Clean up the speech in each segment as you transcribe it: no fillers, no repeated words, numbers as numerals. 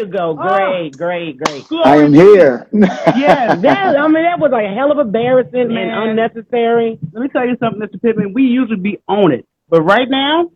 you go. Great. I am here. Yes. That was a hell of embarrassing Man. and unnecessary. Let me tell you something, Mr. Pittman. We usually be on it, but right now,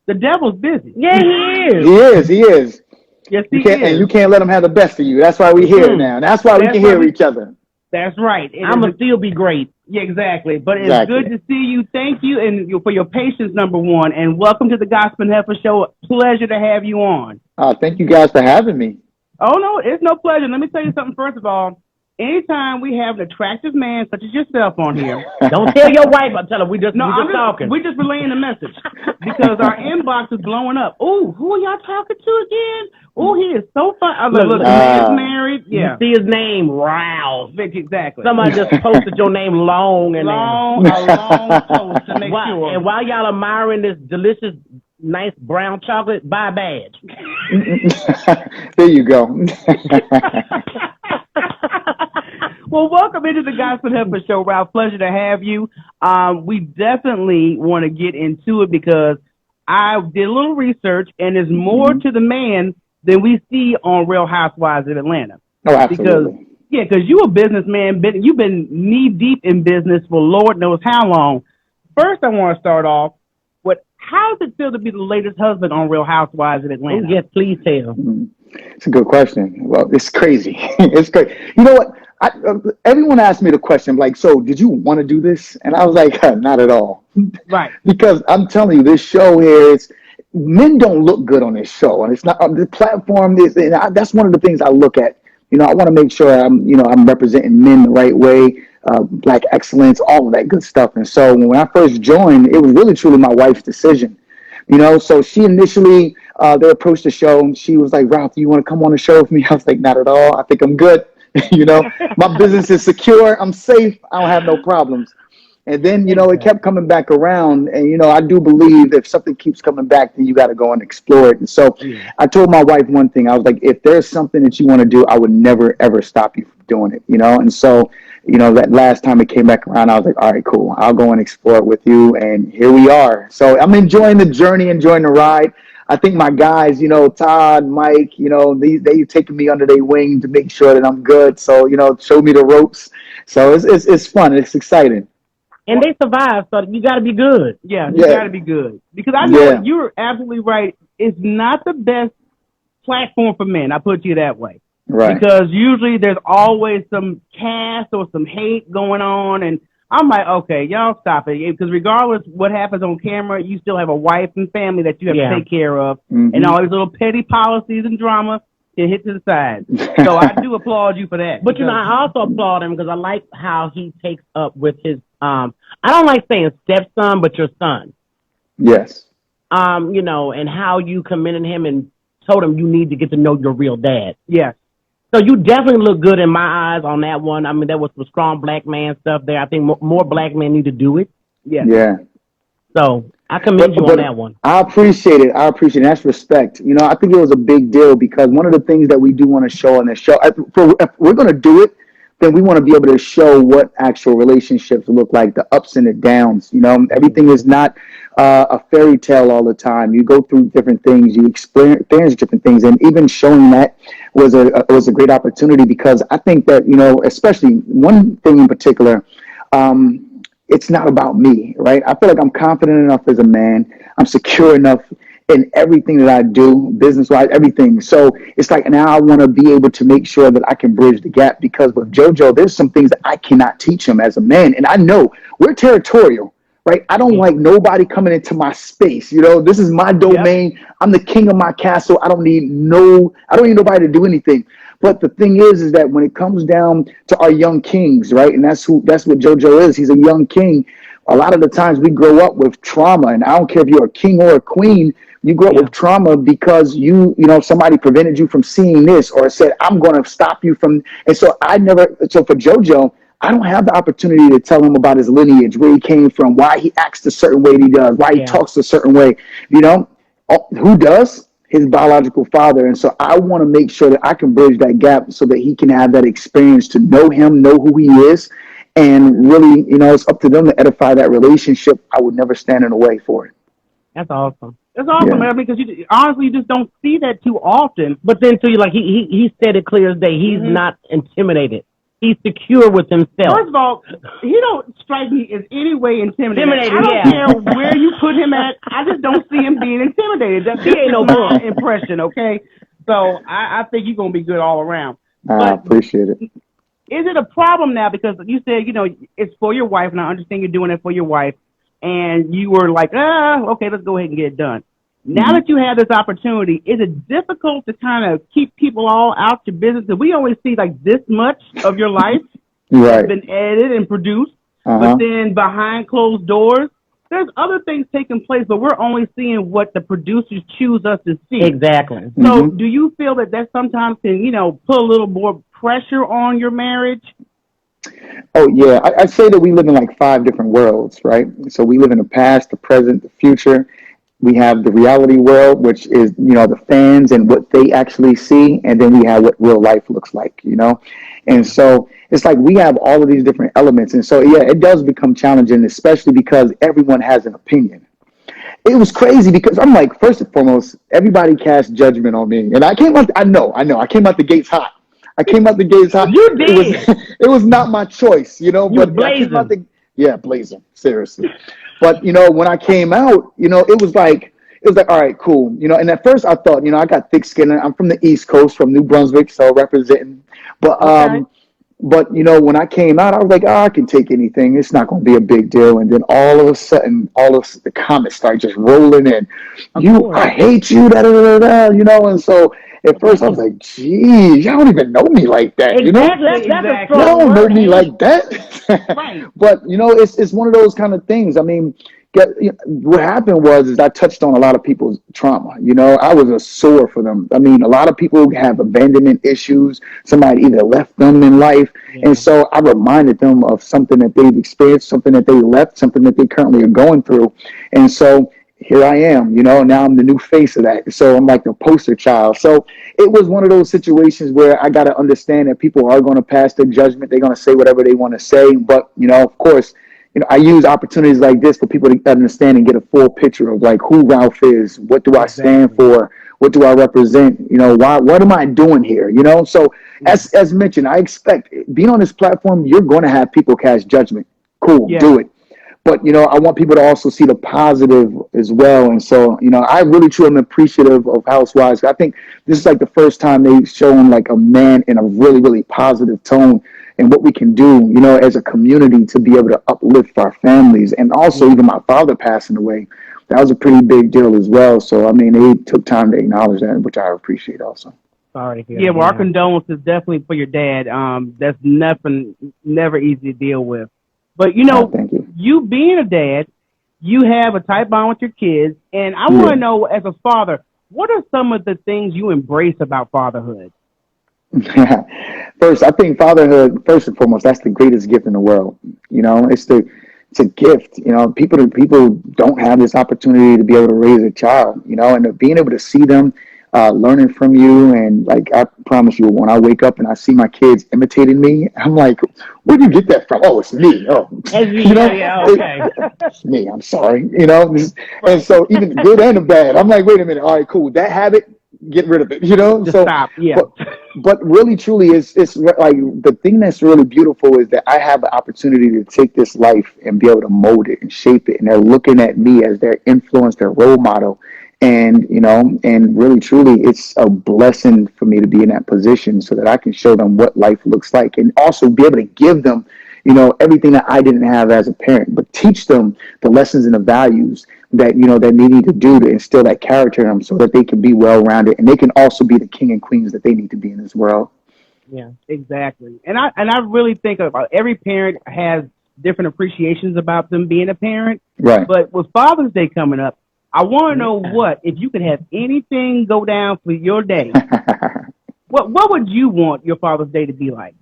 the devil's busy. Yeah, he is. He is. Yes, he You can't, is. and you can't let him have the best of you. That's why we're here now. That's why we That's can why hear we- each other. That's right. I'm going to still be great. Yeah, exactly. But it's Exactly. good to see you. Thank you for your patience, number one. And welcome to the Gospel and Heifer Show. Pleasure to have you on. Thank you guys for having me. Oh, no, it's no pleasure. Let me tell you something, first of all. Anytime we have an attractive man such as yourself on here. Don't tell your wife. I tell her we just talking. We're just relaying the message because our inbox is blowing up. Oh, who are y'all talking to again? Oh, he is so fun. I was like, look, the man's married. Yeah. You see his name, Rouse. Exactly. Somebody just posted your name long and a long post to make sure. And while y'all admiring this delicious, nice brown chocolate, buy a badge. There you go. Well, welcome into the Gospel Heifer Show, Ralph. Pleasure to have you. We definitely want to get into it because I did a little research, and there's more to the man than we see on Real Housewives of Atlanta. Oh, absolutely. Because you're a businessman. You've been knee-deep in business for Lord knows how long. First, I want to start off with how does it feel to be the latest husband on Real Housewives of Atlanta? Yes, please tell. It's a good question. Well, it's crazy. It's crazy. You know what? Everyone asked me the question, like, so did you want to do this? And I was like, not at all. Right. Because I'm telling you, this show here is, men don't look good on this show. And it's not, the platform is, that's one of the things I look at. You know, I want to make sure I'm representing men the right way, black excellence, all of that good stuff. And so when I first joined, it was really truly my wife's decision. You know, so she initially, they approached the show and she was like, Ralph, do you want to come on the show with me? I was like, not at all. I think I'm good. You know, my business is secure. I'm safe. I don't have no problems. And then, you know, it kept coming back around. And, you know, I do believe if something keeps coming back, then you got to go and explore it. And so I told my wife one thing. I was like, if there's something that you want to do, I would never, ever stop you from doing it, you know. And so, you know, that last time it came back around, I was like, all right, cool. I'll go and explore it with you. And here we are. So I'm enjoying the journey, enjoying the ride. I think my guys, you know, Todd, Mike, you know, they taking me under their wing to make sure that I'm good. So, you know, show me the ropes. So it's fun. It's exciting. And they survived, so you got to be good. Yeah, you got to be good. Because I know you're absolutely right. It's not the best platform for men. I put you that way. Right. Because usually there's always some cast or some hate going on. And I'm like, okay, y'all stop it. Because regardless what happens on camera, you still have a wife and family that you have to take care of. And all these little petty policies and drama can hit to the side. So I do applaud you for that. But, you know, I also applaud him because I like how he takes up with his, I don't like saying stepson, but your son. Yes. You know, and how you commended him and told him you need to get to know your real dad. Yes. So you definitely look good in my eyes on that one. I mean, there was some strong black man stuff there. I think more black men need to do it. Yeah. Yeah. So I commend you on that one. I appreciate it. That's respect. You know, I think it was a big deal because one of the things that we do want to show on this show, if we're going to do it, then we want to be able to show what actual relationships look like, the ups and the downs. You know, everything is not a fairy tale all the time. You go through different things, you experience different things, and even showing that was a great opportunity because I think that, you know, especially one thing in particular, it's not about me, right? I feel like I'm confident enough as a man. I'm secure enough in everything that I do, business-wise, everything. So it's like now I want to be able to make sure that I can bridge the gap because with JoJo, there's some things that I cannot teach him as a man. And I know we're territorial, right? I don't like nobody coming into my space. You know, this is my domain. Yep. I'm the king of my castle. I don't need nobody to do anything. But the thing is that when it comes down to our young kings, right? And that's what JoJo is. He's a young king. A lot of the times we grow up with trauma, and I don't care if you're a king or a queen, you grow up with trauma because you know, somebody prevented you from seeing this or said, I'm going to stop you from. And so so for JoJo, I don't have the opportunity to tell him about his lineage, where he came from, why he acts a certain way he does, why he talks a certain way, you know, who does? His biological father. And so I want to make sure that I can bridge that gap so that he can have that experience to know him, know who he is. And really, you know, it's up to them to edify that relationship. I would never stand in the way for it. That's awesome. That's awesome, man, because honestly, you just don't see that too often. But then, too, like he said it clear as day. He's not intimidated. He's secure with himself. First of all, he don't strike me as any way intimidated. I don't care where you put him at. I just don't see him being intimidated. He ain't no my impression, okay? So I think you're going to be good all around. I appreciate it. Is it a problem now? Because you said, it's for your wife, and I understand you're doing it for your wife, and you were like, okay, let's go ahead and get it done. Now that you have this opportunity, is it difficult to kind of keep people all out your business? Because we always see like this much of your life has been edited and produced, but then behind closed doors, there's other things taking place, but we're only seeing what the producers choose us to see. Exactly. So do you feel that sometimes can, put a little more pressure on your marriage? Oh, yeah. I'd say that we live in like 5 different worlds, right? So we live in the past, the present, the future. We have the reality world, which is, the fans and what they actually see. And then we have what real life looks like, And so it's like we have all of these different elements. And so, yeah, it does become challenging, especially because everyone has an opinion. It was crazy because I'm like, first and foremost, everybody cast judgment on me. And I came out, I came out the gates hot. You did. It was not my choice, but blazing. Blazing, seriously. But, when I came out, it was like, all right, cool. And at first I thought, I got thick skin. I'm from the East Coast, from New Brunswick, so representing. But, when I came out, I was like, I can take anything. It's not going to be a big deal. And then all of a sudden, all of the comments start just rolling in. I hate you, and so at first I was like, geez, y'all don't even know me like that, Exactly. Y'all don't know me like that. Right. But, it's one of those kind of things. I mean, what happened was I touched on a lot of people's trauma. I was a sore for them. I mean, a lot of people have abandonment issues. Somebody either left them in life. And so I reminded them of something that they've experienced, something that they left, something that they currently are going through. And so here I am, now I'm the new face of that. So I'm like the poster child. So it was one of those situations where I got to understand that people are going to pass their judgment. They're going to say whatever they want to say. But, of course, I use opportunities like this for people to understand and get a full picture of like who Ralph is. What do I stand for? What do I represent? What am I doing here? So as mentioned, I expect being on this platform, you're going to have people cast judgment. Cool, do it. But, I want people to also see the positive as well. And so, I really truly am appreciative of Housewives. I think this is like the first time they've shown like a man in a really, really positive tone and what we can do, as a community to be able to uplift our families. And also even my father passing away, that was a pretty big deal as well. So, I mean, they took time to acknowledge that, which I appreciate also. Sorry to hear that. Well, our condolences definitely for your dad. That's never easy to deal with. But, thank you. You being a dad, you have a tight bond with your kids. And I want to know, as a father, what are some of the things you embrace about fatherhood? First, I think fatherhood, first and foremost, that's the greatest gift in the world. It's a gift. People don't have this opportunity to be able to raise a child, and being able to see them learning from you. And like, I promise you, when I wake up and I see my kids imitating me, I'm like, where'd you get that from? Oh, it's me. Oh, okay. It's me. I'm sorry. And so even the good and the bad, I'm like, wait a minute. All right, cool. That habit, get rid of it, Just stop. Yeah. But really, truly, it's like the thing that's really beautiful is that I have the opportunity to take this life and be able to mold it and shape it. And they're looking at me as their influence, their role model. And, and really, truly, it's a blessing for me to be in that position so that I can show them what life looks like and also be able to give them, everything that I didn't have as a parent, but teach them the lessons and the values that, that they need to do to instill that character in them so that they can be well-rounded and they can also be the king and queens that they need to be in this world. Yeah, exactly. And I really think about every parent has different appreciations about them being a parent. Right. But with Father's Day coming up, I want to know if you could have anything go down for your day, what would you want your Father's Day to be like?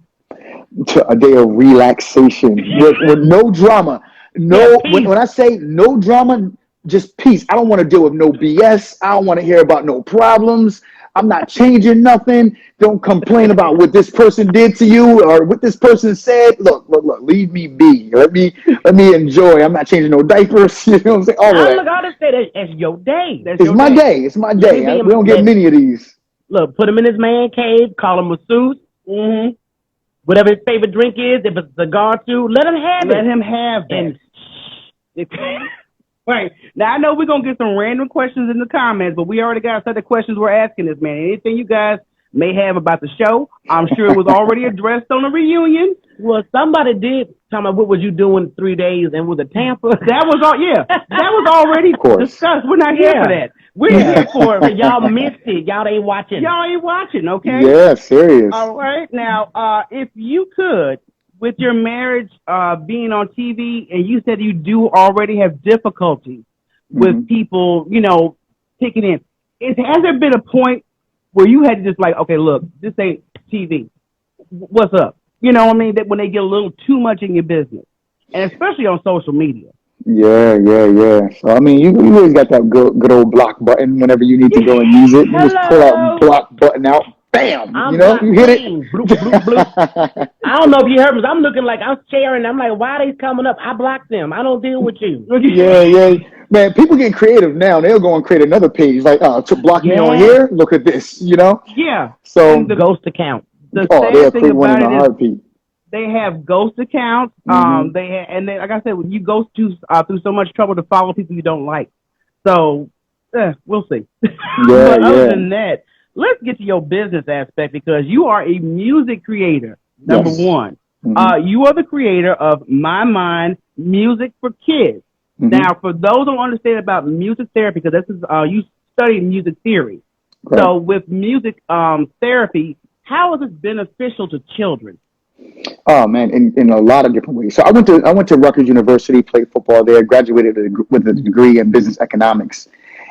A day of relaxation with no drama. When I say no drama, just peace. I don't want to deal with no BS. I don't want to hear about no problems. I'm not changing nothing. Don't complain about what this person did to you or what this person said. Look, leave me be. Let me enjoy. I'm not changing no diapers. You know what I'm saying? All of that. Look, I just say that's your day. It's my day. It's my day. We don't get many of these. Look, put him in his man cave, call him masseuse. Mm-hmm. Whatever his favorite drink is, if it's a cigar too, let him have it. Let him have it. Right. Now, I know we're going to get some random questions in the comments, but we already got a set of questions we're asking this man. Anything you guys may have about the show, I'm sure it was already addressed on the reunion. Well, somebody did tell me what was you doing 3 days and with a Tampa. That was already discussed. We're not here for that. We're here for it. Y'all missed it. Y'all ain't watching. Okay? Yeah, serious. All right. Now, if you could, with your marriage being on TV, and you said you do already have difficulty with people, picking in. Has there been a point where you had to just like, okay, look, this ain't TV. What's up? You know what I mean? That when they get a little too much in your business, and especially on social media. Yeah. So, I mean, you always got that good old block button whenever you need to go and use it. You just pull out block button out. Bam! You hit it. Bloop, bloop, bloop. I don't know if you heard me. I'm looking like I'm sharing. I'm like, why are they coming up? I blocked them. I don't deal with you. Yeah. Man, people get creative now. They'll go and create another page. Like, to block me on here, look at this, Yeah. So the ghost account. The sad thing about it is they have ghost accounts. And like I said, when you go through so much trouble to follow people you don't like. So, we'll see. But other than that, let's get to your business aspect because you are a music creator, number one. You are the creator of My Mind Music for Kids. Now, for those who don't understand about music therapy, because this is you study music theory. Right. So with music therapy, how is it beneficial to children? Oh man, in a lot of different ways. So I went to Rutgers University, played football there, graduated with a degree in business economics.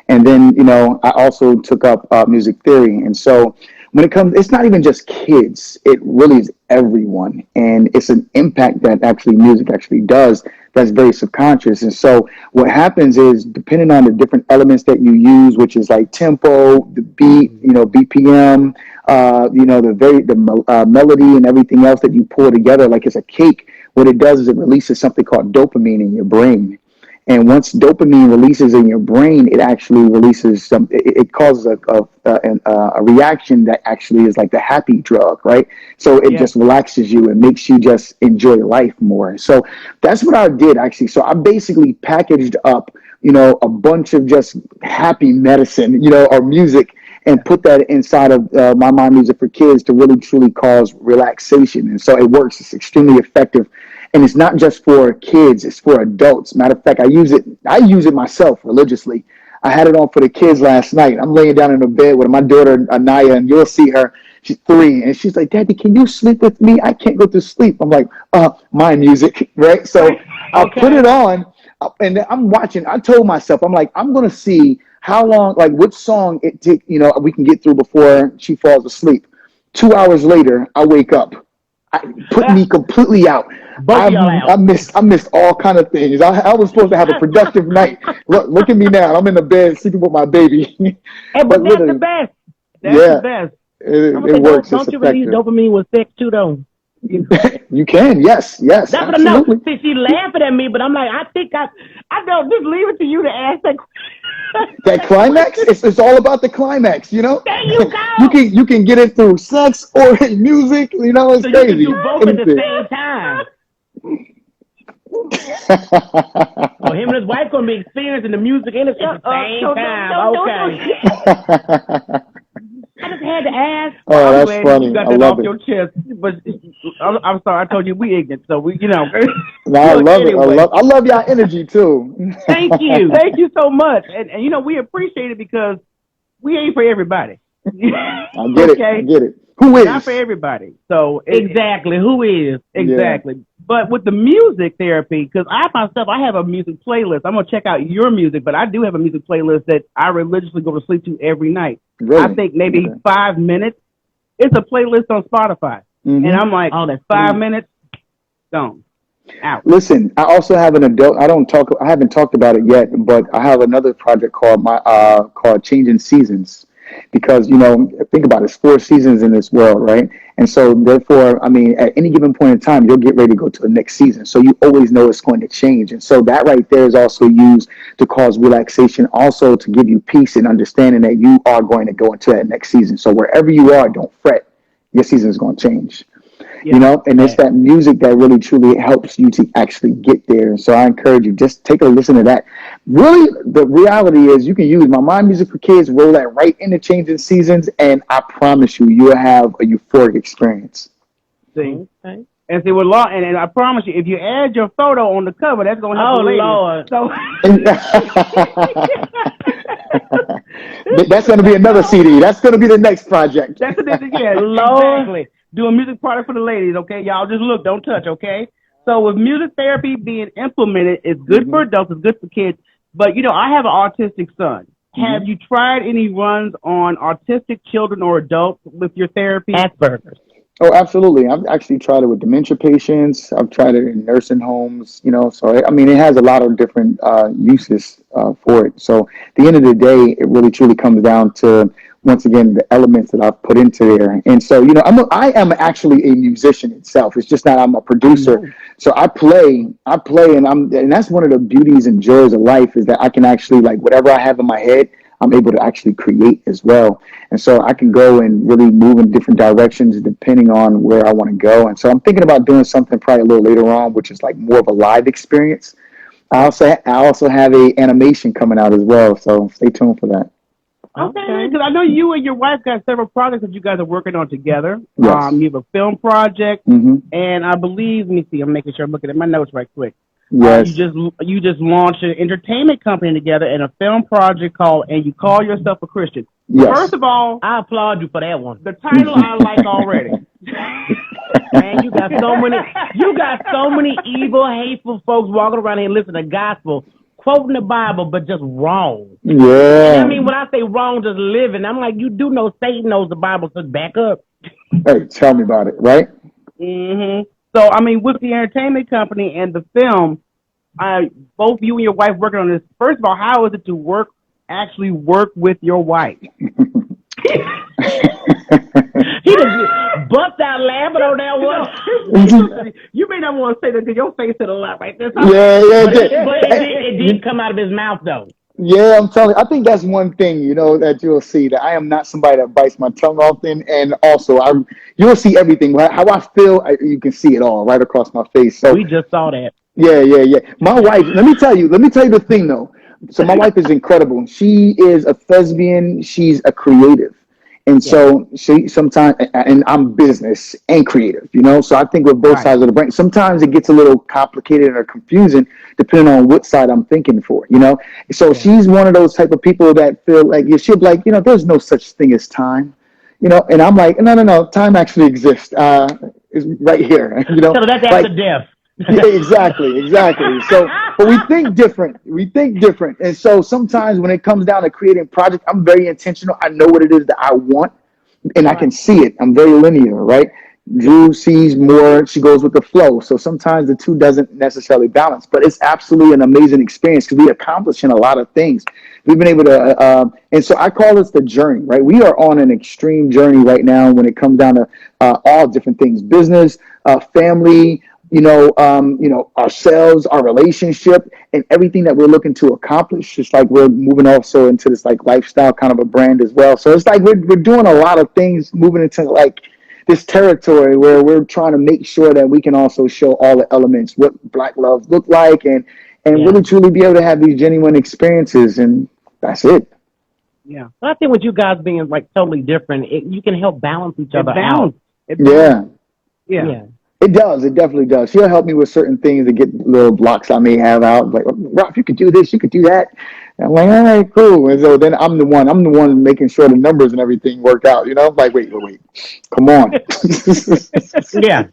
And then, I also took up music theory. And so when it comes, it's not even just kids. It really is everyone. And it's an impact that music actually does that's very subconscious. And so what happens is, depending on the different elements that you use, which is like tempo, the beat, BPM, the melody and everything else that you pull together like it's a cake, what it does is it releases something called dopamine in your brain. And once dopamine releases in your brain, it actually releases it causes a reaction that actually is like the happy drug, right? So it just relaxes you and makes you just enjoy life more. So that's what I did actually. So I basically packaged up, a bunch of just happy medicine, or music, and put that inside of My Mind Music for Kids to really truly cause relaxation. And so it works. It's extremely effective. And it's not just for kids, it's for adults. Matter of fact, I use it myself religiously. I had it on for the kids last night. I'm laying down in the bed with my daughter, Anaya, and you'll see her. She's 3, and she's like, Daddy, can you sleep with me? I can't go to sleep. I'm like, my music, right? So I put it on, and I'm watching. I told myself, I'm like, I'm going to see how long, like which song we can get through before she falls asleep. 2 hours later, I wake up. Put me completely out. I missed all kind of things. I was supposed to have a productive night. Look at me now. I'm in the bed sleeping with my baby. But that's the best. That's the best. It works. Don't you release dopamine with sex too, though? You can, yes. That's what I know. See, she's laughing at me, but I'm like, I think I don't just leave it to you to ask that. That climax, it's all about the climax, There you go. You can get it through sex or music, it's so crazy. You can do both at the same time. So him and his wife gonna be experiencing the music and at the same time. Okay. I just had to ask. Oh, that's funny. You got that off your chest, but I'm sorry. I told you we ignorant, so we, No, I love it. I love y'all energy too. Thank you so much, and we appreciate it because we ain't for everybody. I get it. Who is? Not for everybody. So exactly, who is? Exactly. Yeah. But with the music therapy, because I have a music playlist. I'm gonna check out your music, but I do have a music playlist that I religiously go to sleep to every night. Really? I think maybe 5 minutes. It's a playlist on Spotify, and I'm like, that's 5 minutes, gone, out. Listen, I also have an adult. I haven't talked about it yet, but I have another project called Changing Seasons. because, think about it, it's 4 seasons in this world, right? And so therefore, I mean, at any given point in time, you'll get ready to go to the next season. So you always know it's going to change. And so that right there is also used to cause relaxation, also to give you peace and understanding that you are going to go into that next season. So wherever you are, don't fret. Your season is going to change. And it's that music that really truly helps you to actually get there. So I encourage you, just take a listen to that. Really, the reality is you can use my Mind Music for Kids, roll that right into changing seasons, and I promise you, you'll have a euphoric experience. See? Okay. And see, with law, and I promise you, if you add your photo on the cover, that's going to help the ladies. Lord. So that's going to be another CD. That's going to be the next project. That's exactly. Do a music product for the ladies, okay? Y'all just look, don't touch, okay? So with music therapy being implemented, it's good for adults, it's good for kids. But, I have an autistic son. Have you tried any runs on autistic children or adults with your therapy? Asperger's. Oh, absolutely. I've actually tried it with dementia patients. I've tried it in nursing homes, so, I mean, it has a lot of different uses for it. So at the end of the day, it really truly comes down to, once again, the elements that I've put into there. And so, I am actually a musician itself. It's just that I'm a producer. So I play, and that's one of the beauties and joys of life, is that I can actually, like, whatever I have in my head, I'm able to actually create as well. And so I can go and really move in different directions depending on where I want to go. And so I'm thinking about doing something probably a little later on, which is like more of a live experience. I also have a animation coming out as well. So stay tuned for that. Okay, because I know you and your wife got several projects that you guys are working on together. Yes. You have a film project, and I believe, let me see, I'm making sure I'm looking at my notes right quick. Yes. You just launched an entertainment company together and a film project called, and you call yourself a Christian. Yes. First of all, I applaud you for that one. The title I like already. Man, you got so many evil, hateful folks walking around here listening to gospel, quoting the Bible, but just wrong. Yeah. I mean, when I say wrong, just living, I'm like, you do know Satan knows the Bible, so back up. Hey, tell me about it, right? So, I mean, with the entertainment company and the film, both you and your wife working on this. First of all, how is it to actually work with your wife? He just bust out laughing on that one. You may not want to say that because your face said a lot right there. Yeah. But it did come out of his mouth, though. Yeah, I'm telling you, I think that's one thing, that you'll see, that I am not somebody that bites my tongue often. And also, you'll see everything. How I feel, you can see it all right across my face. So we just saw that. Yeah. My wife, let me tell you the thing, though. So my wife is incredible. She is a thespian. She's a creative. And so she sometimes, and I'm business and creative, so I think with both sides of the brain, sometimes it gets a little complicated or confusing depending on what side I'm thinking for, So she's one of those type of people that feel like, she'll be like, there's no such thing as time, and I'm like, no, time actually exists. It's right here, So that's after death. Yeah, exactly. So, but we think different. And so sometimes when it comes down to creating projects, I'm very intentional. I know what it is that I want, and I can see it. I'm very linear, right? Drew sees more. She goes with the flow. So sometimes the two doesn't necessarily balance, but it's absolutely an amazing experience because we're accomplishing a lot of things. We've been able to, and so I call this the journey, right? We are on an extreme journey right now when it comes down to all different things: business, family, ourselves, our relationship, and everything that we're looking to accomplish. Just like we're moving also into this like lifestyle kind of a brand as well. So it's like we're doing a lot of things, moving into like this territory where we're trying to make sure that we can also show all the elements, what Black love look like, and really truly be able to have these genuine experiences, and that's it. Yeah. But I think with you guys being like totally different, you can help balance each other out. Yeah. It does. It definitely does. She'll help me with certain things to get little blocks I may have out. Like, Ralph, you could do this, you could do that. And I'm like, all right, cool. And so then I'm the one making sure the numbers and everything work out. Like, wait, come on. Yeah.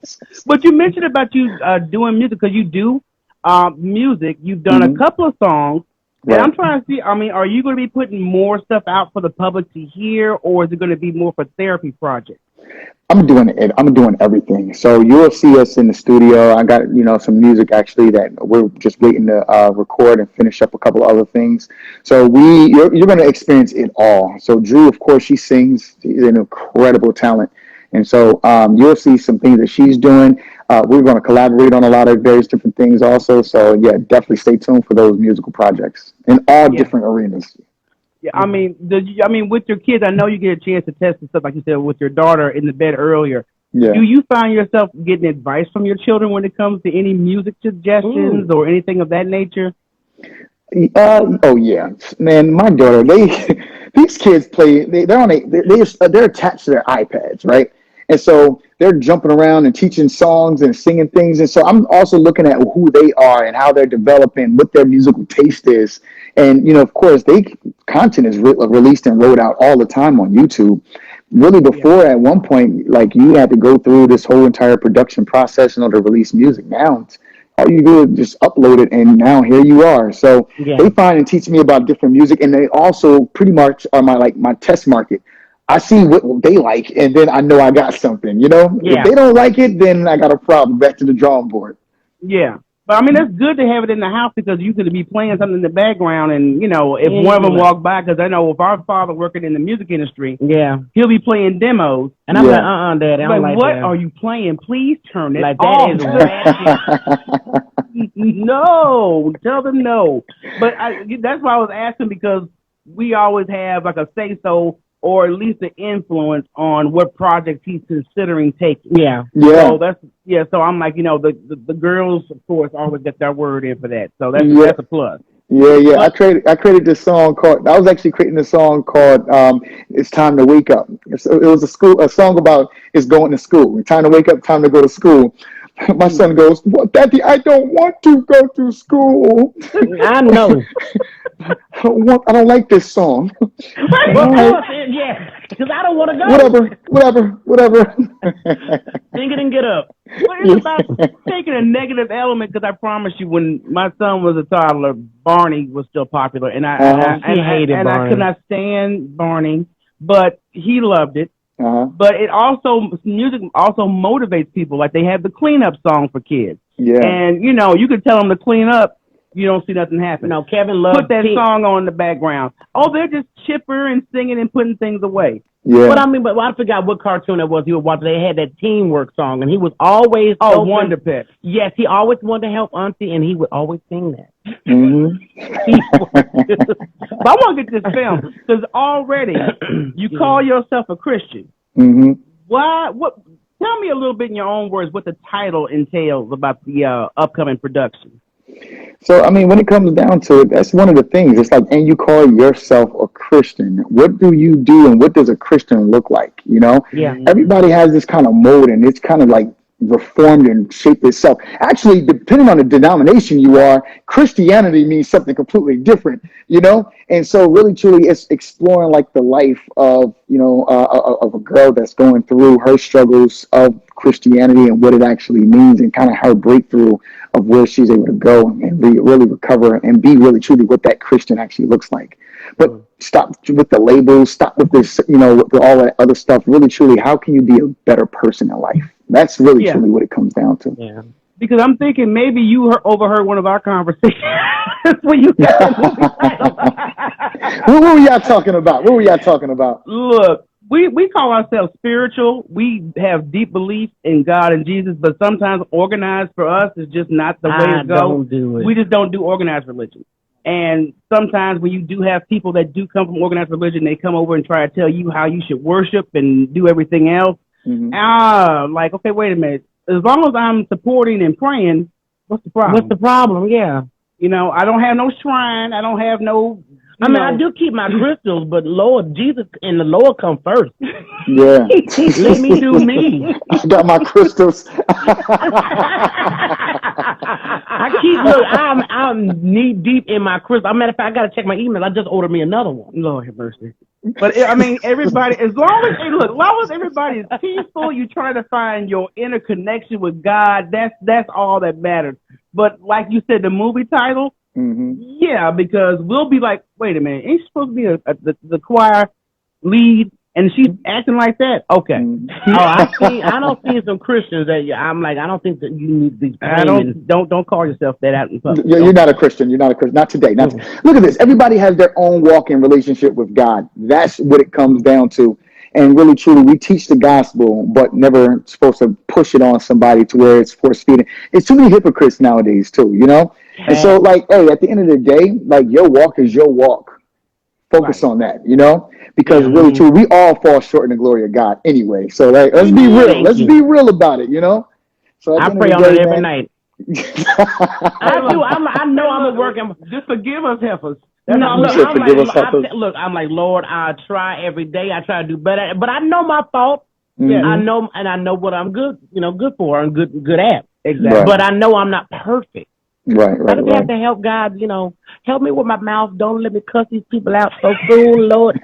But you mentioned about you doing music because you do music. You've done a couple of songs. Right. And I'm trying to see, I mean, are you going to be putting more stuff out for the public to hear, or is it going to be more for therapy projects? I'm doing it. I'm doing everything. So you'll see us in the studio. I got, some music actually that we're just waiting to record and finish up a couple other things. So you're going to experience it all. So Drew, of course, she sings. She's an incredible talent. And so you'll see some things that she's doing. We're going to collaborate on a lot of various different things also. So yeah, definitely stay tuned for those musical projects in all different arenas. Yeah, I mean, with your kids, I know you get a chance to test and stuff, like you said, with your daughter in the bed earlier. Yeah. Do you find yourself getting advice from your children when it comes to any music suggestions or anything of that nature? Oh yeah, man. My daughter, these kids play. They're attached to their iPads, right? And so they're jumping around and teaching songs and singing things. And so I'm also looking at who they are and how they're developing, what their musical taste is. And, of course, content is released and rolled out all the time on YouTube. Really before at one point, like you had to go through this whole entire production process in order to release music. Now all you do is just upload it, and now here you are. So they find and teach me about different music, and they also pretty much are my test market. I see what they like, and then I know I got something, If they don't like it, then I got a problem. Back to the drawing board. Yeah. But, I mean, that's good to have it in the house because you could be playing something in the background and, if one of them walk by, because I know if our father working in the music industry, he'll be playing demos. And I'm like, Dad, I don't like what that. Are you playing? Please turn it off. That is No, tell them no. But that's why I was asking because we always have like a say-so or at least an influence on what projects he's considering taking. Yeah. So so I'm like, the girls, of course, always get their word in for that. So that's a plus. Yeah. I created this song called. I was actually creating a song called "It's Time to Wake Up." It was a song about it's going to school. Time to wake up. Time to go to school. My son goes, "Well, Daddy, I don't want to go to school." I know. I don't like this song. Yeah, because I don't want to go. Whatever. Sing it and get up. Well, it's about taking a negative element because I promise you, when my son was a toddler, Barney was still popular, and I hated Barney. I could not stand Barney, but he loved it. But music also motivates people. Like they have the cleanup song for kids. Yeah. And you can tell them to clean up. You don't see nothing happen. No, Kevin loves put that song on in the background. Oh, they're just chipper and singing and putting things away. Yeah. But I forgot what cartoon it was he was watching. They had that teamwork song, and he was always Wonder Pet. Yes, he always wanted to help Auntie, and he would always sing that. Mm-hmm. But I want to get this film because already you call yourself a Christian. Mm-hmm. Why? What? Tell me a little bit in your own words what the title entails about the upcoming production. So, when it comes down to it, that's one of the things. It's like, and you call yourself a Christian. What do you do and what does a Christian look like? Yeah. Everybody has this kind of mold and it's kind of like reformed and shaped itself. Actually, depending on the denomination you are, Christianity means something completely different, And so really, truly, it's exploring like the life of, of a girl that's going through her struggles of Christianity and what it actually means and kind of her breakthrough of where she's able to go and really recover and be really truly what that Christian actually looks like. But stop with the labels, stop with this, with all that other stuff. Really, truly, how can you be a better person in life? That's really truly what it comes down to. Yeah. Because I'm thinking maybe you overheard one of our conversations when you got What were y'all talking about? Look, we call ourselves spiritual. We have deep belief in God and Jesus, but sometimes organized for us is just not the way to go. Don't do it. We just don't do organized religion. And sometimes when you do have people that do come from organized religion, they come over and try to tell you how you should worship and do everything else. Mm-hmm. Like, okay, wait a minute. As long as I'm supporting and praying, what's the problem? Yeah. I don't have no shrine. I don't have no... I do keep my crystals, but Lord, Jesus and the Lord come first. Yeah. Let me do me. I got my crystals. I'm knee deep in my crystals. Matter of fact, I got to check my email. I just ordered me another one. Lord have mercy. But everybody, as long as everybody is peaceful, you try to find your inner connection with God. That's all that matters. But like you said, the movie title, yeah, because we'll be like, wait a minute, ain't you supposed to be the choir lead? and she's acting like that. Okay. I don't see some Christians that I'm like, I don't think that you need these. Don't call yourself that out in public. You're not a Christian. You're not a Christian. Not today. Look at this. Everybody has their own walk-in relationship with God. That's what it comes down to. And really, truly, we teach the gospel, but never supposed to push it on somebody to where it's force-feeding. It's too many hypocrites nowadays, too, you know? And so, like, hey, at the end of the day, like, your walk is your walk. Focus on that, you know? Because really, truly, we all fall short in the glory of God anyway. So, like, let's be real. Let's be real about it, you know? So I pray on it every night. I know I'm working. Just forgive us, heifers. I'm like, Lord, I try every day. I try to do better, but I know my fault. Yeah, I know what I'm good for and good at. Exactly. Right. But I know I'm not perfect. Right. I just have to help God. Help me with my mouth. Don't let me cuss these people out so soon, Lord.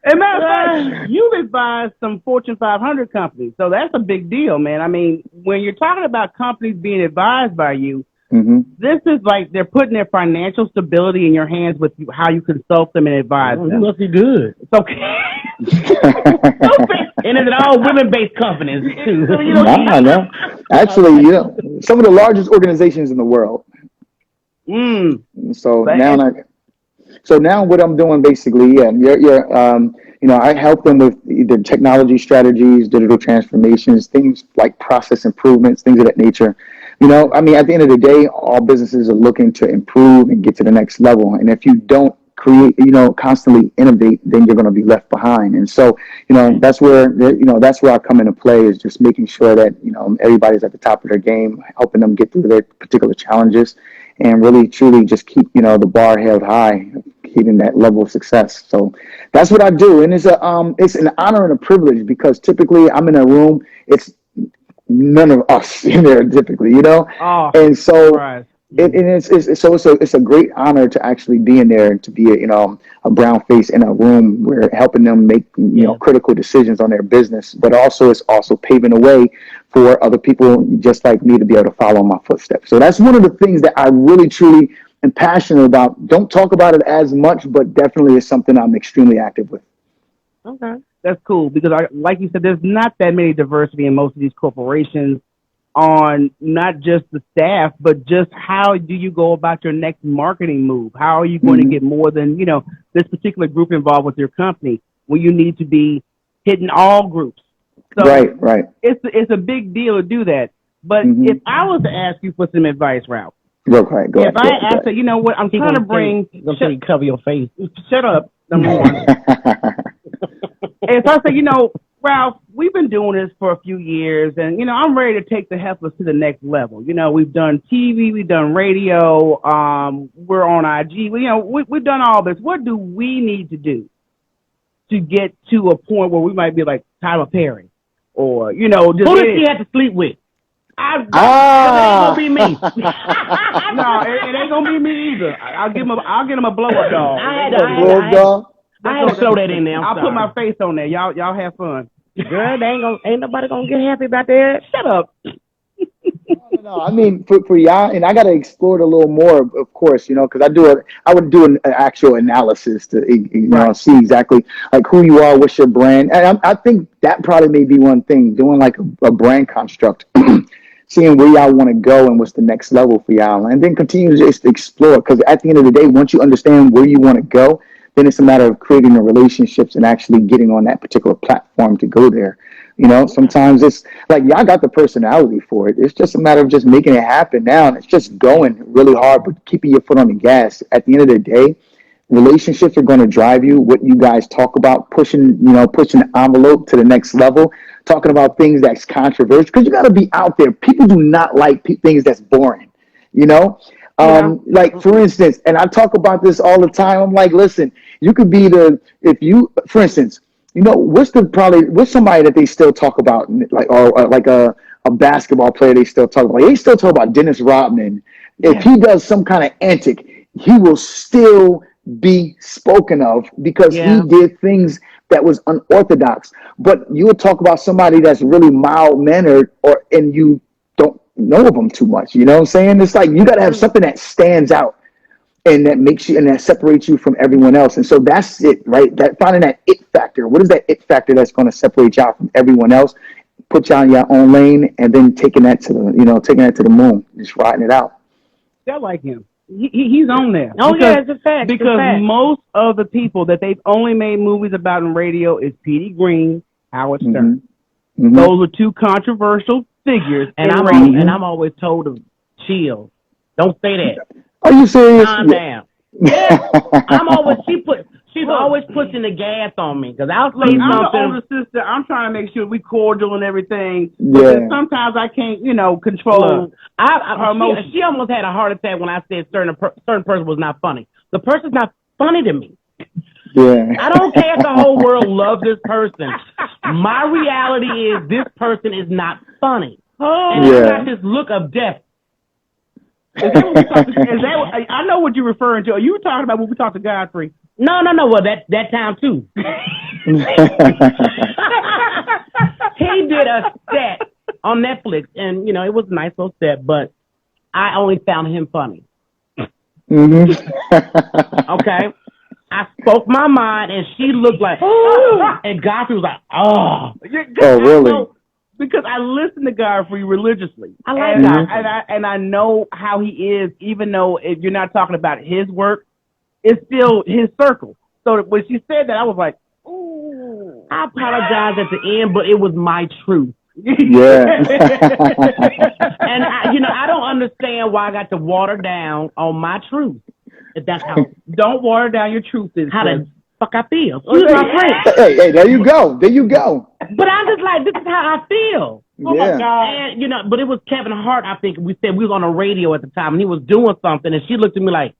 And matter of fact, you've advised some Fortune 500 companies, so that's a big deal, man. I mean, when you're talking about companies being advised by you, this is like they're putting their financial stability in your hands with you, how you consult them and advise them. You must be good. It's okay. And it's all women-based companies, too. No. Actually, some of the largest organizations in the world. So now what I'm doing basically, I help them with either technology strategies, digital transformations, things like process improvements, things of that nature. At the end of the day, all businesses are looking to improve and get to the next level. And if you don't create, constantly innovate, then you're going to be left behind. And so, that's where I come into play, is just making sure that, everybody's at the top of their game, helping them get through their particular challenges, and really, truly just keep, the bar held high, keeping that level of success. So that's what I do. And it's an honor and a privilege, because typically I'm in a room, it's none of us in there typically, and so right. It's a great honor to actually be in there and to be a brown face in a room where helping them make critical decisions on their business, but it's also paving the way for other people just like me to be able to follow my footsteps. So that's one of the things that I really truly am passionate about. Don't talk about it as much, but definitely is something I'm extremely active with. Okay. That's cool, because like you said, there's not that many diversity in most of these corporations on not just the staff, but just how do you go about your next marketing move? How are you going to get more than, this particular group involved with your company, when you need to be hitting all groups? So right. It's a big deal to do that. But if I was to ask you for some advice, Ralph, go ahead. If I asked you, I'm trying to bring... cover your face. Shut up, number one. If I say, Ralph, we've been doing this for a few years, and, I'm ready to take the heifers to the next level. We've done TV, we've done radio, we're on IG. We've done all this. What do we need to do to get to a point where we might be like Tyler Perry? Or, just... Who does she have to sleep with? It ain't gonna be me. No, it ain't gonna be me either. I'll get him a blow up dog. I had to throw that in there. I'll put my face on there. Y'all have fun. Girl, ain't nobody gonna get happy about that. Shut up. No. I mean, for y'all, and I got to explore it a little more, of course, because I would do an actual analysis to, see exactly like who you are, what's your brand. And I think that probably may be one thing, doing like a brand construct. Seeing where y'all want to go and what's the next level for y'all, and then continue to just explore. Because at the end of the day, once you understand where you want to go, then it's a matter of creating the relationships and actually getting on that particular platform to go there. Sometimes it's like y'all got the personality for it. It's just a matter of just making it happen now, and it's just going really hard, but keeping your foot on the gas. At the end of the day, relationships are going to drive you. What you guys talk about, pushing the envelope to the next level. Talking about things that's controversial, because you got to be out there. People do not like things that's boring, like for instance, and I talk about this all the time. I'm like, listen, you could be for instance, what's somebody that they still talk about, like, or like a basketball player they still talk about. They still talk about Dennis Rodman. If he does some kind of antic, he will still be spoken of because he did things that was unorthodox. But you would talk about somebody that's really mild-mannered, and you don't know of them too much. You know what I'm saying? It's like you got to have something that stands out. and that makes you, and that separates you from everyone else. And so that's it, right? That finding that it factor. What is that it factor that's going to separate you out from everyone else, put you on your own lane, and then taking that to the moon, just riding it out. I like him. He's on there. Oh, yeah, it's a fact. Because most of the people that they've only made movies about in radio is Petey Green, Howard Stern. Mm-hmm. Those are two controversial figures. And I'm always told to chill. Don't say that. Are you serious? Calm down. Yeah. She's always pushing the gas on me because I'll say something. I'm the older sister. I'm trying to make sure we cordial and everything. But sometimes I can't, control her emotions. She almost had a heart attack when I said certain person was not funny. The person's not funny to me. Yeah. I don't care if the whole world loves this person. My reality is this person is not funny. And I got this look of death. Is that I know what you're referring to. Are you talking about when we talked to Godfrey? No. Well, that time too. He did a set on Netflix, and it was a nice little set, but I only found him funny. Mm-hmm. Okay, I spoke my mind, and she looked like, oh, and Godfrey was like, oh. Oh, really? Because I listen to Godfrey religiously. I like Godfrey. And I know how he is, even though if you're not talking about his work, it's still his circle. So when she said that, I was like, ooh. I apologize at the end, but it was my truth. Yeah. And I don't understand why I got to water down on my truth. If that's how. Don't water down your truth. How the fuck I feel. She's my friend. Hey, there you go. But I'm just like, this is how I feel. Oh my God. And, but it was Kevin Hart, I think. We said we was on the radio at the time, and he was doing something, and she looked at me like,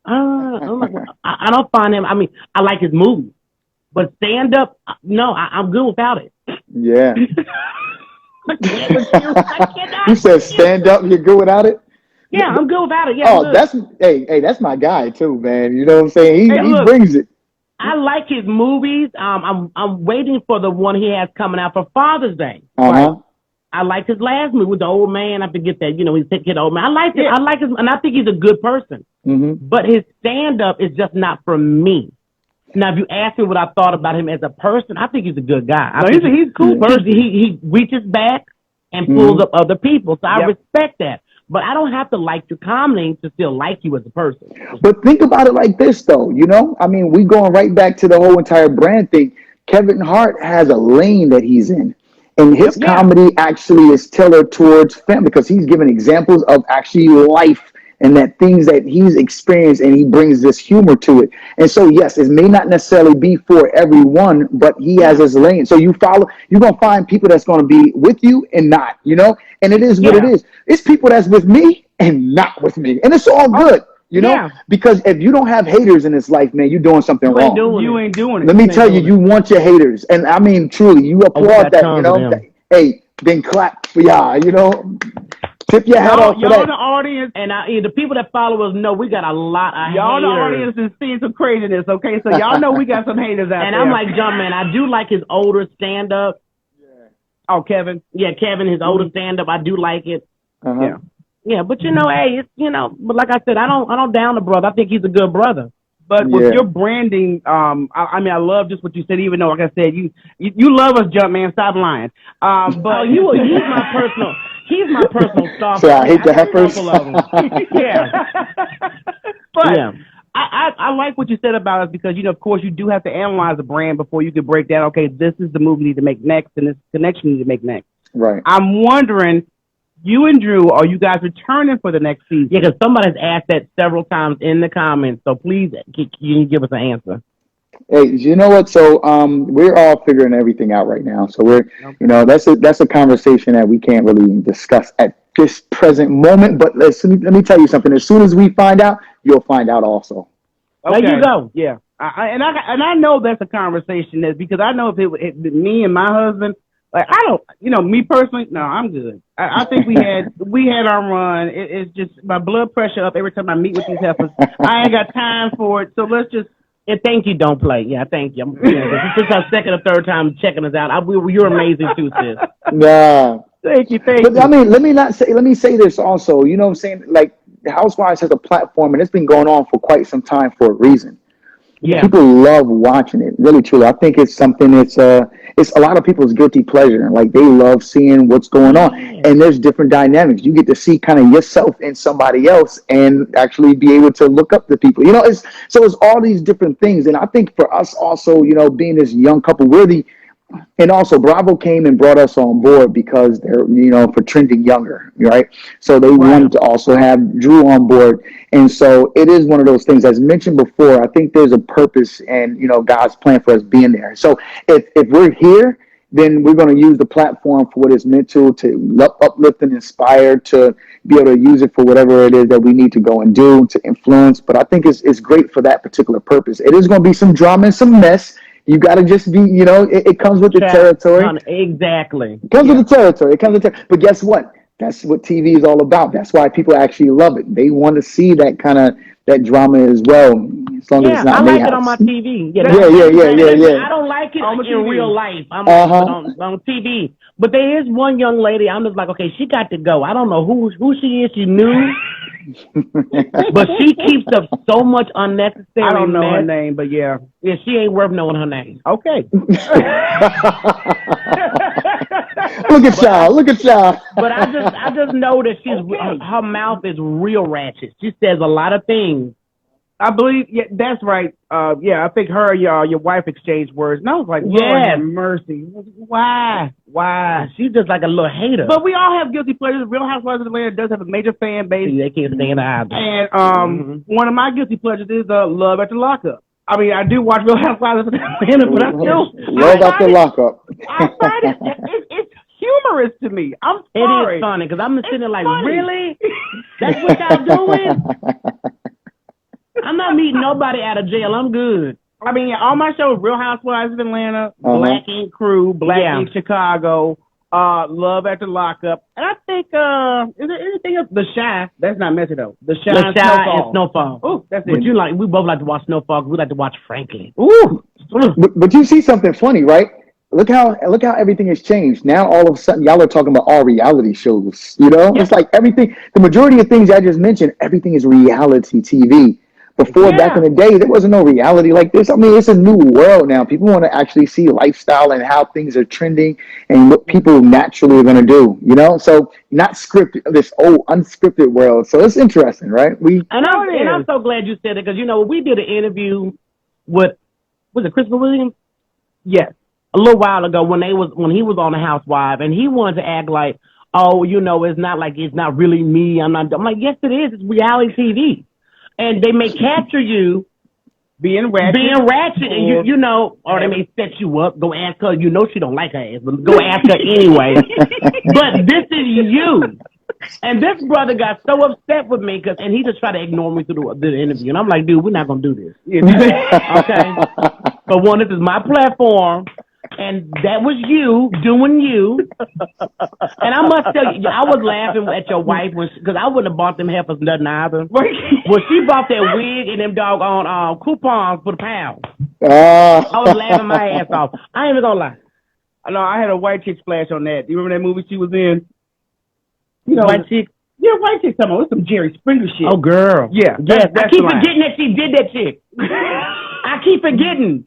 I'm like, I don't find him. I mean, I like his movies, but stand up, no, I'm good without it. Yeah. You said stand up, you're good without it? Yeah, I'm good without it. Yeah. Oh, that's my guy too, man. You know what I'm saying? He brings it. I like his movies. I'm waiting for the one he has coming out for Father's Day. Uh-huh. I like his last movie with the old man. I forget that. He's taking old man. I like it. I like his, and I think he's a good person. Mm-hmm. But his stand up is just not for me. Now, if you ask me what I thought about him as a person, I think he's a good guy. He's a cool person. He reaches back and pulls up other people, so I respect that. But I don't have to like your comedy to still like you as a person. But think about it like this, though. I mean, we going right back to the whole entire brand thing. Kevin Hart has a lane that he's in. And his comedy actually is tailored towards family because he's giving examples of actually life and that things that he's experienced, and he brings this humor to it. And so, yes, it may not necessarily be for everyone, but he has his lane. So you're going to find people that's going to be with you and not, and it is what it is. It's people that's with me and not with me. And it's all good, because if you don't have haters in this life, man, you're doing something wrong. You ain't doing it. Let me tell you, you want your haters. And I mean, truly, you applaud that, Hey, then clap for y'all, Tip your head off for y'all that. In the audience, and the people that follow us know we got a lot of y'all haters. In the audience is seeing some craziness, okay? So y'all know we got some haters out and there. I'm like, Jumpman, I do like his older stand-up. Yeah. Oh, Kevin? Yeah, Kevin, his older stand-up, I do like it. Uh-huh. Yeah, but hey, it's, but like I said, I don't down the brother. I think he's a good brother. But with your branding, I mean, I love just what you said. Even though, like I said, you love us, Jumpman. Stop lying. But he's my personal star. So I hate the heifers. Yeah. But I like what you said about us because of course, you do have to analyze the brand before you can break down. Okay, this is the movie you need to make next, and this connection you need to make next. Right. I'm wondering. You and Drew, are you guys returning for the next season? Yeah, because somebody's asked that several times in the comments. So please, you can give us an answer. Hey, you know what? So we're all figuring everything out right now. So we're, that's a conversation that we can't really discuss at this present moment. But let me tell you something. As soon as we find out, you'll find out also. Okay. There you go. Yeah, I know that's a conversation because I know if it me and my husband. Like I don't, me personally, no, I'm good. I think we had our run. It's just my blood pressure up every time I meet with these heifers. I ain't got time for it, so let's just. Thank you. Don't play. Yeah, thank you. This is our second or third time checking us out. You're amazing too, sis. Nah. Thank you. But I mean, let me say this also. You know what I'm saying? Like the Housewives has a platform, and it's been going on for quite some time for a reason. Yeah. People love watching it, really, truly. I think it's something it's a lot of people's guilty pleasure. Like, they love seeing what's going on. And there's different dynamics. You get to see kind of yourself in somebody else and actually be able to look up to people. You know, it's all these different things. And I think for us also, you know, being this young couple, and also Bravo came and brought us on board because they're, you know, for trending younger, right? So they wanted to also have Drew on board. And so it is one of those things, as mentioned before, I think there's a purpose and, you know, God's plan for us being there. So if we're here, then we're going to use the platform for what it's meant to uplift and inspire, to be able to use it for whatever it is that we need to go and do, to influence. But I think it's great for that particular purpose. It is going to be some drama and some mess. You got to just be, you know, it comes with the territory. Exactly. It comes with the territory. But guess what? That's what TV is all about. That's why people actually love it. They want to see that kind of that drama as well. As long as it's not I like it on my TV. Yeah. I don't like it in real life. I'm on TV. But there is one young lady. I'm just like, okay, she got to go. I don't know who she is. She knew. But she keeps up so much unnecessary. I don't know mess. her name, but yeah, she ain't worth knowing her name. Okay. Look at y'all. But I just know that her mouth is real ratchet. She says a lot of things. I believe, yeah, that's right. I think her and your wife exchanged words, and I was like, Lord have mercy. Why? She's just like a little hater. But we all have guilty pleasures. Real Housewives of Atlanta does have a major fan base. They can't stand either. And one of my guilty pleasures is Love After Lockup. I mean, I do watch Real Housewives of Atlanta, but I still Love After Lockup. I find it's humorous to me. I'm sorry. It is funny because I'm sitting there like, really? That's what y'all doing? I'm not meeting nobody out of jail. I'm good. I mean, all my shows, Real Housewives of Atlanta, Black Ink Crew, Black Ink Chicago, Love After Lockup, and I think, is there anything else? The Shy. That's not messy though. The Shy and Snowfall. Ooh, that's it. But we both like to watch Snowfall. We like to watch Franklin. Ooh. But you see something funny, right? Look how everything has changed. Now all of a sudden y'all are talking about all reality shows. You know, it's like everything. The majority of things I just mentioned, everything is reality TV. Before, back in the day, there wasn't no reality like this. I mean, it's a new world now. People want to actually see lifestyle and how things are trending and what people naturally are going to do, you know? So not scripted, this old unscripted world. So it's interesting, right? I'm so glad you said it because, you know, we did an interview with, was it Christopher Williams? Yes. A little while ago when he was on The Housewife, and he wanted to act like, oh, you know, it's not really me. I'm like, yes, it is. It's reality TV. And they may capture you being ratchet, and you know, or they may set you up. Go ask her. You know she don't like her ass, but go ask her anyway. But this is you. And this brother got so upset with me and he just tried to ignore me through the interview. And I'm like, dude, we're not gonna do this. Okay. But one, this is my platform. And that was you doing you. And I must tell you, I was laughing at your wife because I wouldn't have bought them heifers nothing either. Well, she bought that wig and them doggone coupons for the pound. I was laughing my ass off. I ain't even gonna lie. No, I had a white chick splash on that. Do you remember that movie she was in? You know, white chick? Yeah, white chick. Come on, it's some Jerry Springer shit. Oh, girl. Yeah. I keep forgetting that she did that chick. I keep forgetting.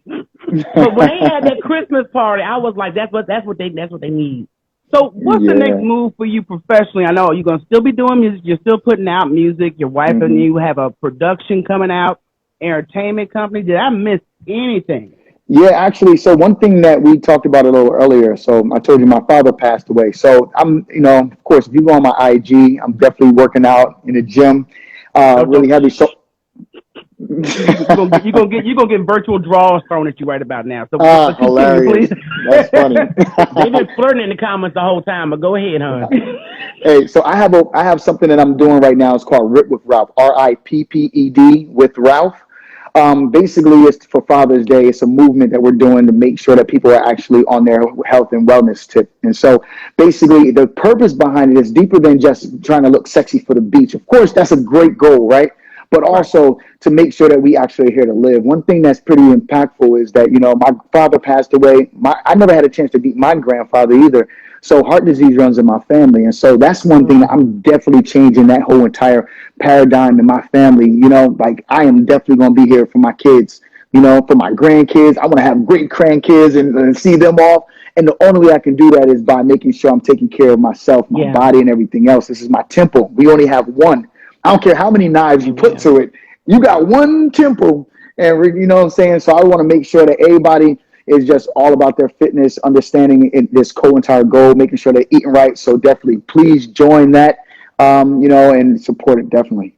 But when they had that Christmas party, I was like, that's what they need. So what's the next move for you professionally? I know you're gonna still be doing music. You're still putting out music. Your wife and you have a production coming out, entertainment company. Did I miss anything? Yeah, actually. So one thing that we talked about a little earlier. So I told you my father passed away. So I'm, you know, of course, if you go on my IG, I'm definitely working out in the gym. Really heavy. So you're gonna get virtual draws thrown at you right about now. So hilarious. That's funny. They've been flirting in the comments the whole time, but go ahead, hon. Hey, so I have something that I'm doing right now. It's called Rip with Ralph. RIPPED with Ralph. Basically, it's for Father's Day. It's a movement that we're doing to make sure that people are actually on their health and wellness tip. And so basically the purpose behind it is deeper than just trying to look sexy for the beach. Of course, that's a great goal, right? But also to make sure that we actually are here to live. One thing that's pretty impactful is that, you know, my father passed away. I never had a chance to meet my grandfather either. So heart disease runs in my family. And so that's one thing that I'm definitely changing, that whole entire paradigm in my family. You know, like I am definitely going to be here for my kids, you know, for my grandkids. I want to have great grandkids and see them off. And the only way I can do that is by making sure I'm taking care of myself, my body, and everything else. This is my temple. We only have one. I don't care how many knives you put to it. You got one temple. And you know what I'm saying? So I want to make sure that everybody is just all about their fitness, understanding this entire goal, making sure they're eating right. So definitely, please join that, you know, and support it, definitely.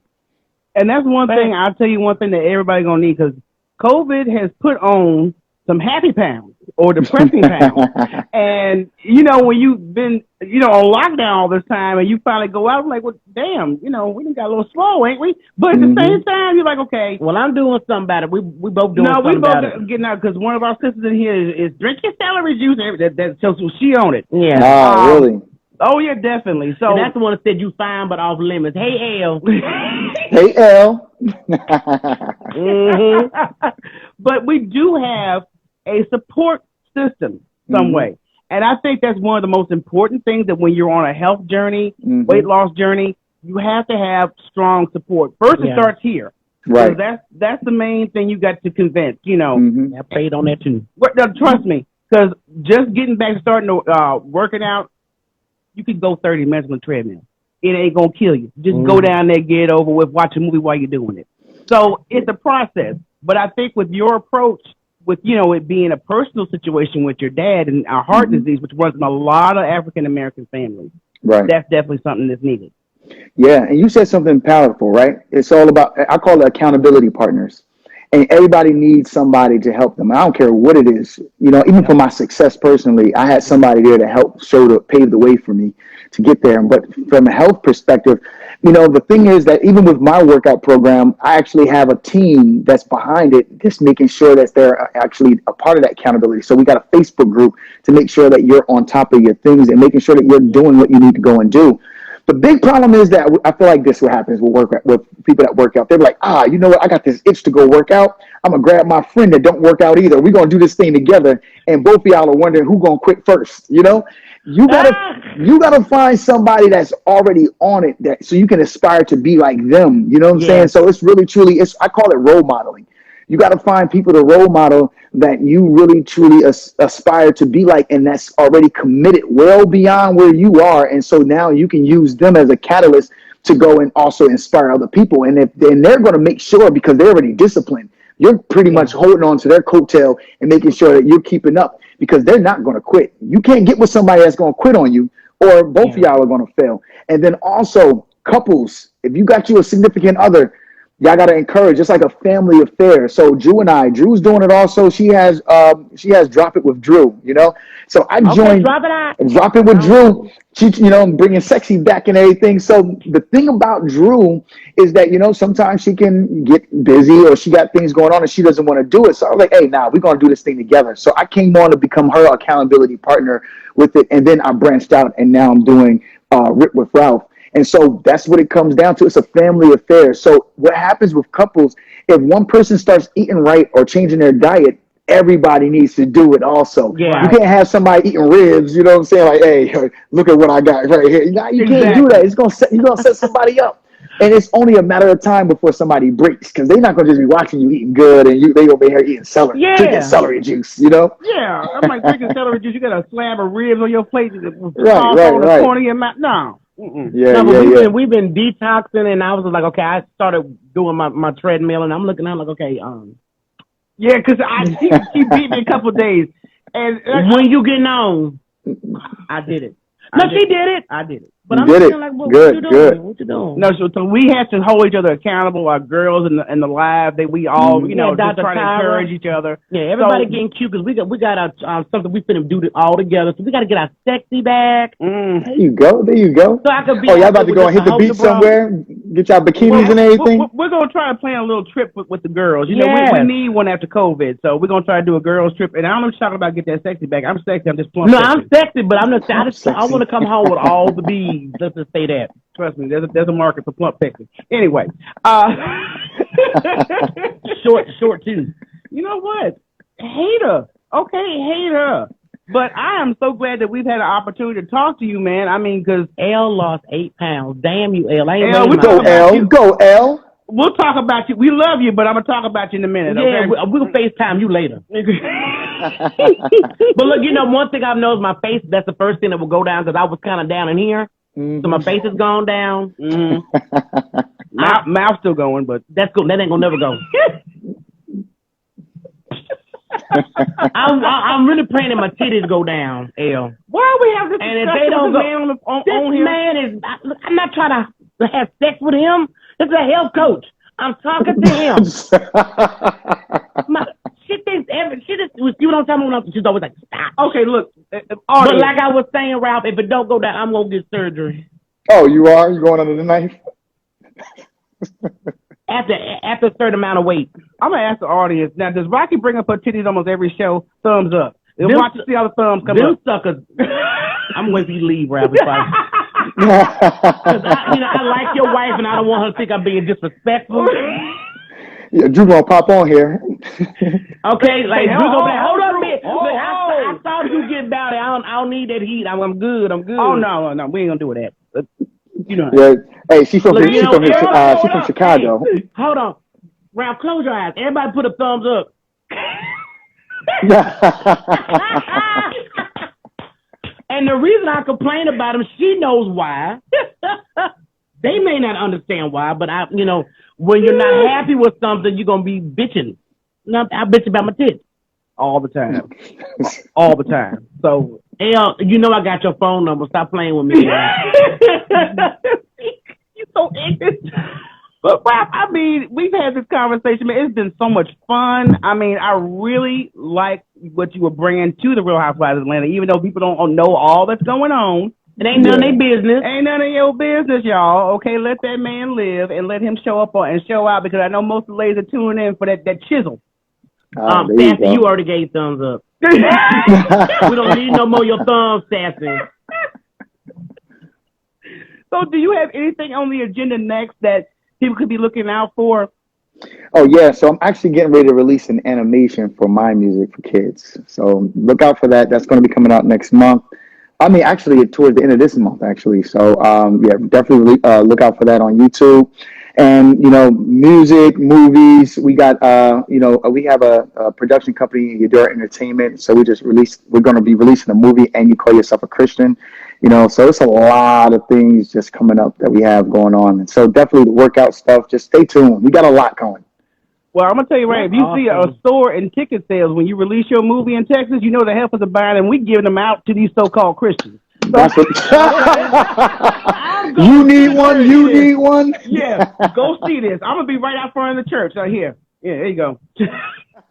And that's one thing, I'll tell you one thing that everybody's going to need, because COVID has put on some happy pounds or depressing pounds. And, you know, when you've been, you know, on lockdown all this time and you finally go out, like, well, damn, you know, we got a little slow, ain't we? But at the same time, you're like, okay. Well, I'm doing something about it. We both doing something about it. No, we both getting out, because one of our sisters in here is drink your celery juice. So she on it. Yeah. Oh, really? Oh, yeah, definitely. So and that's the one that said you fine but off limits. Hey, L. Hey, L. But we do have a support system some way. And I think that's one of the most important things, that when you're on a health journey, weight loss journey, you have to have strong support. First, it starts here. Right. So that's the main thing you got to convince, you know. I paid on that too. Trust me, because just getting back, starting to working out, you could go 30 minutes on the treadmill. It ain't going to kill you. Just go down there, get it over with, watch a movie while you're doing it. So it's a process. But I think with your approach, with, you know, it being a personal situation with your dad and our heart disease, which runs in a lot of African-American families, right, that's definitely something that's needed. Yeah, and you said something powerful, right? It's all about, I call it accountability partners. And everybody needs somebody to help them. I don't care what it is. You know, even for my success personally, I had somebody there to help pave the way for me to get there. But from a health perspective, you know, the thing is that even with my workout program, I actually have a team that's behind it, just making sure that they're actually a part of that accountability. So we got a Facebook group to make sure that you're on top of your things and making sure that you're doing what you need to go and do. The big problem is that I feel like this is what happens with people that work out. They're like, you know what? I got this itch to go work out. I'm going to grab my friend that don't work out either. We're going to do this thing together. And both of y'all are wondering who's going to quit first. You know, you gotta find somebody that's already on it, so you can aspire to be like them. You know what I'm saying? So it's really, truly, I call it role modeling. You got to find people to role model that you really, truly aspire to be like, and that's already committed well beyond where you are. And so now you can use them as a catalyst to go and also inspire other people. And they're going to make sure, because they're already disciplined, you're pretty much holding on to their coattail and making sure that you're keeping up, because they're not going to quit. You can't get with somebody that's going to quit on you, or both of y'all are going to fail. And then also couples, if you got you a significant other, y'all got to encourage, just like a family affair. So Drew's doing it also. She has Drop It with Drew, you know. So I joined Drop It with Drew. She, you know, bringing sexy back and everything. So the thing about Drew is that, you know, sometimes she can get busy or she got things going on and she doesn't want to do it. So I was like, hey, we're going to do this thing together. So I came on to become her accountability partner with it. And then I branched out and now I'm doing Rip with Ralph. And so that's what it comes down to. It's a family affair. So what happens with couples, if one person starts eating right or changing their diet, everybody needs to do it also. Yeah. You can't have somebody eating ribs, you know what I'm saying? Like, hey, look at what I got right here. You can't do that. You're gonna set somebody up. And it's only a matter of time before somebody breaks, because they're not going to just be watching you eating good and they over here eating celery, drinking celery juice, you know? Yeah, I'm like drinking celery juice. You got a slab of ribs on your plate, right. The corner of your mouth. No. We've been detoxing, and I was like, okay, I started doing my treadmill, and I'm looking, I'm like, okay, yeah, because she beat me a couple of days, and when you getting on, I did it. She did it. I did it. But I'm just like, what you doing? No, so we have to hold each other accountable. Our girls in the live, we all, you know, just trying to encourage each other. Yeah, everybody getting cute, because we got our something we finna do all together. So we got to get our sexy back. There you go. So I could be. Y'all about to go and hit the beach somewhere? Get y'all bikinis and everything? We're gonna try to plan a little trip with the girls. You know, we need one after COVID, so we're gonna try to do a girls trip. And I don't know what you're talking about. Get that sexy back. I'm sexy. I'm just plump. No, I'm sexy, but I'm not. I want to come home with all the beads. Let's just say that. Trust me, there's a market for plump pictures. Anyway, short too. You know what? Hate her. Okay, hate her. But I am so glad that we've had an opportunity to talk to you, man. I mean, because L lost 8 pounds. Damn you, L. I ain't L, go L. Go L. We'll talk about you. We love you, but I'm gonna talk about you in a minute. Yeah, okay? we'll FaceTime you later. But look, one thing I've noticed, my face, that's the first thing that will go down because I was kind of down in here. Mm-hmm. So my face has gone down. Mm-hmm. Mouth's still going, but that's cool. That ain't gonna never go. I'm really praying that my titties go down, L. Why we have this? And if they don't go, this man is. I'm not trying to have sex with him. This is a health coach. I'm talking to him. She thinks she just, you know what I'm talking about? She's always like, stop. Okay, look. But like I was saying, Ralph, if it don't go down, I'm going to get surgery. Oh, you are? You going under the knife? After a certain amount of weight. I'm going to ask the audience. Now, does Rocky bring up her titties almost every show? Thumbs up. Watch to see how the thumbs come up. Suckers. I'm waiting for you to leave, Ralph. I like your wife, and I don't want her to think I'm being disrespectful. Yeah, Drew gonna pop on here. Okay, like Drew gonna be like, hold on a minute. I saw you get about it. I don't need that heat. I'm good. Oh no, we ain't gonna do that. Yeah. Hey, she's from Chicago. Hold on, Ralph, close your eyes. Everybody, put a thumbs up. And the reason I complain about him, she knows why. They may not understand why, but when you're not happy with something, you're gonna be bitching. I bitch about my tits all the time, all the time. So, L, I got your phone number. Stop playing with me. You're so ignorant. But Ralph, I mean, we've had this conversation, man. It's been so much fun. I mean, I really like what you were bringing to the Real Housewives of Atlanta, even though people don't know all that's going on. It ain't none of their business. Ain't none of your business, y'all. Okay, let that man live and let him show up and show out, because I know most of the ladies are tuning in for that chisel. Sassy, you already gave thumbs up. We don't need no more of your thumbs, Sassy. So do you have anything on the agenda next that people could be looking out for? Oh, yeah. So I'm actually getting ready to release an animation for my music for kids. So look out for that. That's going to be coming out next month. I mean, actually, towards the end of this month, actually. So, yeah, definitely look out for that on YouTube. And, music, movies, we got, we have a production company, Yadura Entertainment. So we're going to be releasing a movie, And You Call Yourself a Christian. So it's a lot of things just coming up that we have going on. And so definitely the workout stuff, just stay tuned. We got a lot going. Well, I'm going to tell you, right, if you see a store and ticket sales when you release your movie in Texas, the helpers are buying, and we give them out to these so-called Christians. That's it. You need one? Yeah, go see this. I'm going to be right out front of the church right here. Yeah, there you go.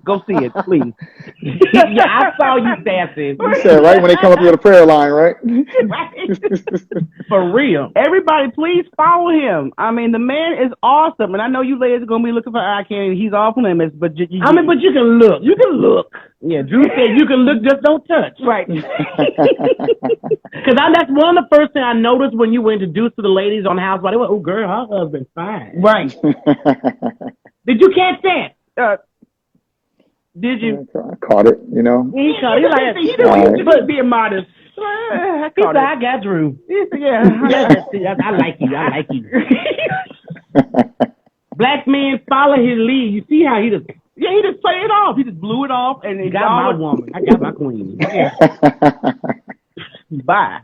Go see it, please. Yeah, I saw you, Sassy. You said, right, when they come up to the prayer line, right? For real. Everybody, please follow him. I mean, the man is awesome. And I know you ladies are going to be looking for eye candy. He's off limits. But you can look. You can look. Yeah, Drew said you can look, just don't touch. Right. Because that's one of the first things I noticed when you were introduced to the ladies on the house. They went, oh, girl, her husband's fine. Right. Did you catch that? Did you? I caught it, He caught it. He was being modest. I got Drew. Yeah. I like you. Black men follow his lead. You see how he just played it off. He just blew it off and he got my woman. I got my queen. Yeah. Bye.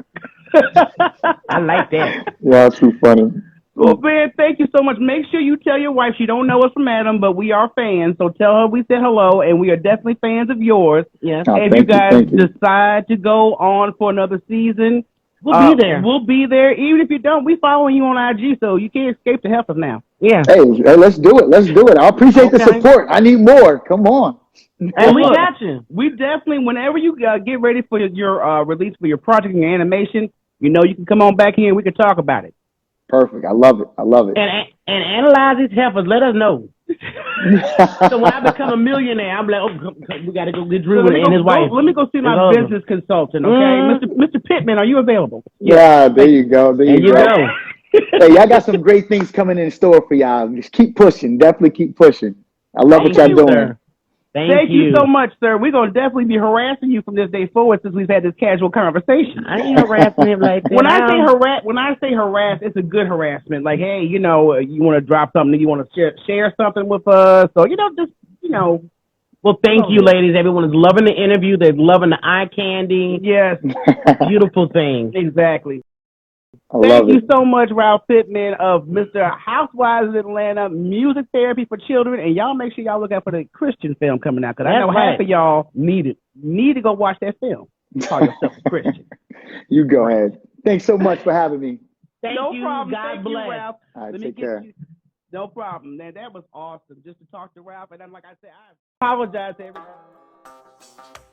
I like that. Yeah, it's too funny. Well, Ben, thank you so much. Make sure you tell your wife she don't know us from Adam, but we are fans. So tell her we said hello, and we are definitely fans of yours. Yeah. Oh, if you guys decide to go on for another season, we'll be there. We'll be there. Even if you don't, we following you on IG, so you can't escape the help us now. Yeah. Hey, let's do it. I appreciate the support. I need more. Come on. And we got you. We definitely, whenever you get ready for your release for your project and your animation, you can come on back here and we can talk about it. Perfect. I love it. And analyze these heifers. Let us know. So when I become a millionaire, I'm like, we got to go get Drew and his wife. Let me go see my business consultant, okay? Mr. Pittman, are you available? Yeah, there you go. There you go. Hey, y'all got some great things coming in store for y'all. Just keep pushing. Definitely keep pushing. I love what y'all doing. Sir. Thank you so much, sir. We're going to definitely be harassing you from this day forward since we've had this casual conversation. I ain't harassing him like that. When I say harass, it's a good harassment. Like, hey, you want to drop something, you want to share something with us, or, Well, thank you, ladies. Everyone is loving the interview. They're loving the eye candy. Yes. Beautiful thing. Exactly. Thank you so much, Ralph Pittman of Mr. Housewives of Atlanta, music therapy for children. And y'all make sure y'all look out for the Christian film coming out, because I know half of y'all need to go watch that film. Call yourself a Christian. You go ahead. Thanks so much for having me. Thank you. Problem. God bless. You, Ralph. All right, take care. No problem, man. That was awesome. Just to talk to Ralph. And then, like I said, I apologize to everybody.